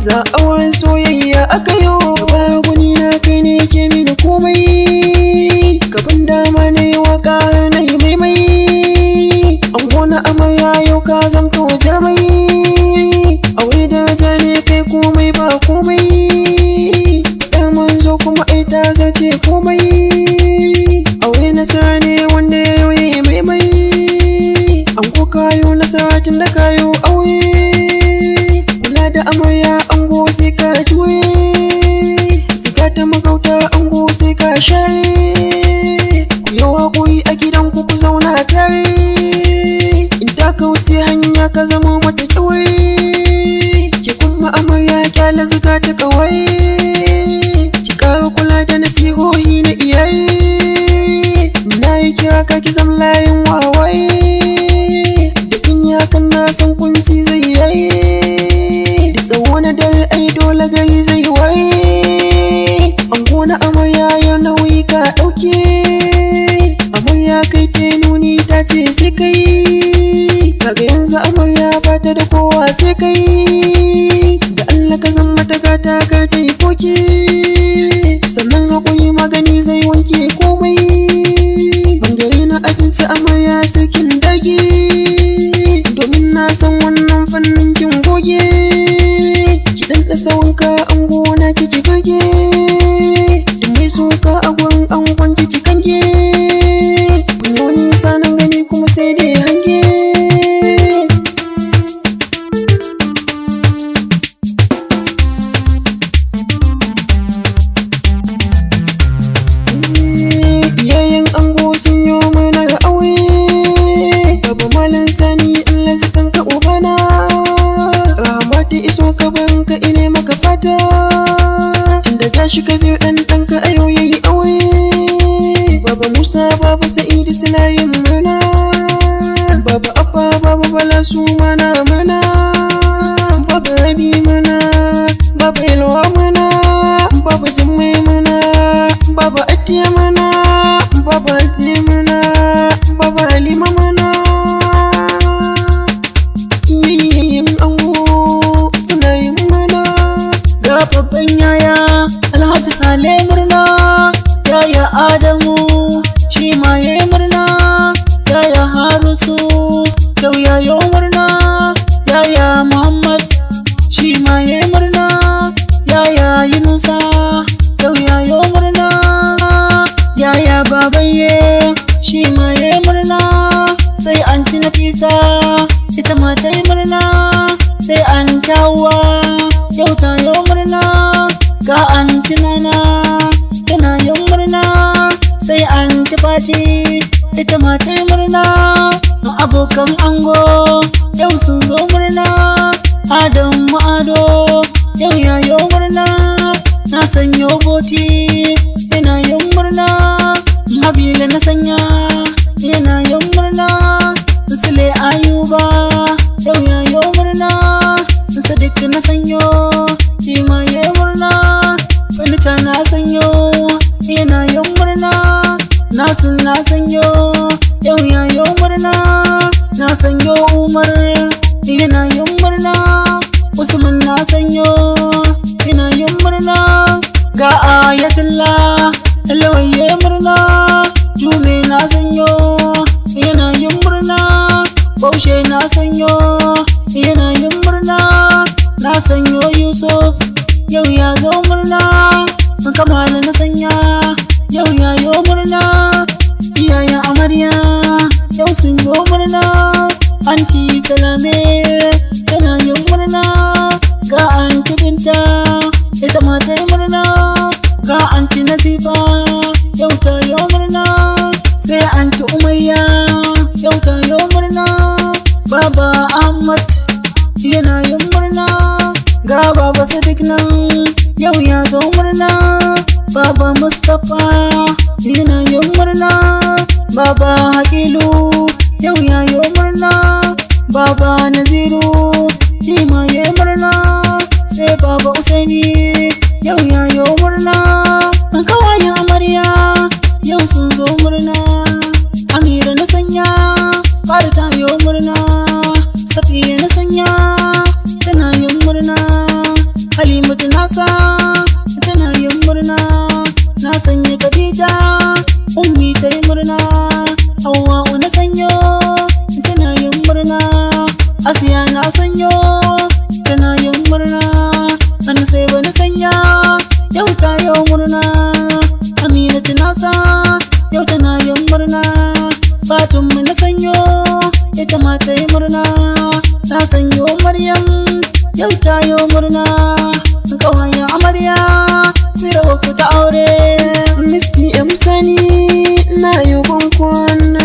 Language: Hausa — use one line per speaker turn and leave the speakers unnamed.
za auren soyayya aka yo. Gaba guni na kai ne ke mini komai, gaban dama na yi waka na yi maimai. An gona amarya yau ka zamto jarmai, aure da ta ne kai komai ba komai. Ɗan manzo kuma ita zace komai, aure nasara ne wanda yau ya yi maimai. An ko kayo nasara tun da kayo aure, kula da amarya ango sai ka juye, zika ta makauta ango sai ka share. Ku yi haƙuri a gidanku ku zauna tare, in ta kauce hanya ka zama mata ƙawai. Ki kuma amarya kyala zika ta ƙawai, ki ƙara kula da nasihohi na iyaye. Na yi kira ka ki zam layin wawaye, da kin yakan na san kunci zai yaye. Da tsawo na dare ai dole gari zai waye, an gona amarya yau nauyi ka ɗauke. Amarya kai te nuni ta ce sai kai, kaga yanzu amarya ba ta da kowa sai kai. Da Allah ka zan mata gata ka ta yi koke, sannan haƙuri magani zai wanke komai. Bangare na abinci amarya sai kin dage, domin na san wannan fannin kin goge. Ki ɗanɗasa wanka an gona kiki bage, in mai soka a gwan angon kiki kange. Kun yi wani sanan gani kuma sai dai hange. Iyayen ango sun yi mana aure, baba malam sani Allah zikan ka ubana. Rahmatu iso ka banka ine maka fata, tunda gashi ka biyo ɗanka a yau yayi aure. Baba Musa baba Sa'idu suna yin murna, baba Abba baba Bala su mana murna. Baba Rabi murna, baba Yalwa murna, baba Jummai murna, baba Atiya murna, baba Hati murna, baba Halima murna. Yayin ango suna yin murna,
ga babban yaya Alhaji Sale murna, yaya Adamu shi ma yayi murna, yaya Harisu yau yayo murna, yaya Muhammad shi ma yayi murna, yaya Yunusa yau yayo murna, yaya Babaye shi ma yayi murna. Sai anti Nafisa ita ma ta yi murna, sai anti Hauwa yau ta yi murna, ga anti Nana tana yin murna, sai anti Fati ita ma ta yi murna. Abokan ango yau sun zo murna, Adamu Ado yau ya yi murna, na sanyo Boti yana yin murna, Habila na sanya yana yin murna, Sule Ayuba yau ya yi murna, Sadiq na sanyo shi ma ya yi murna, Furniture na sanyo yana yin murna, Nasir na sanyo yau ya yi murna, na sanyo Umar yana yin murna, Usman na sanyo yana yin murna, ga Ayatullah Lawai ya murna, Jume na sanyo yana yin murna, Baushe na sanyo yana yin murna, na sanyo Yusuf yau ya zo murna, Kamal na sanya yau ya yo murna, iyayen amarya yau sun zo murna, Anti Salame tana yin murna, ga Anti Binta ita ma ta yi murna, ga Anti Nasifa yau ta yi murna, sai Anti Umayya yau ta yi murna, Baba Ahmad yana yin murna, ga Baba Sadiq nan yau ya zo murna, Baba Mustapha yana yin murna, Baba Hakilu yau ya yi murna, Baba Naziru shi ma ya yi murna, sai Baba Usaini yau ya yi murna. Kawayen amarya yau sun zo murna, Amira na sanya fara ta yi murna, Safiya na sanya tana yin murna, nasa tana yin murna. Na sanya Khadija ummi ta yi murna. Hawwa'u na sanyo tana yin murna. Asiya na sanyo tana yin murna. Anusaiba na sanya yau ta yau murna. Aminatu nasa yau tana yin murna. Fatima na sanyo ita ma ta yi murna. Na sanyo Maryam yau ta yi murna. Ƙawayen amarya fira ku ta aure.
Misti M Sani na yi bankwana.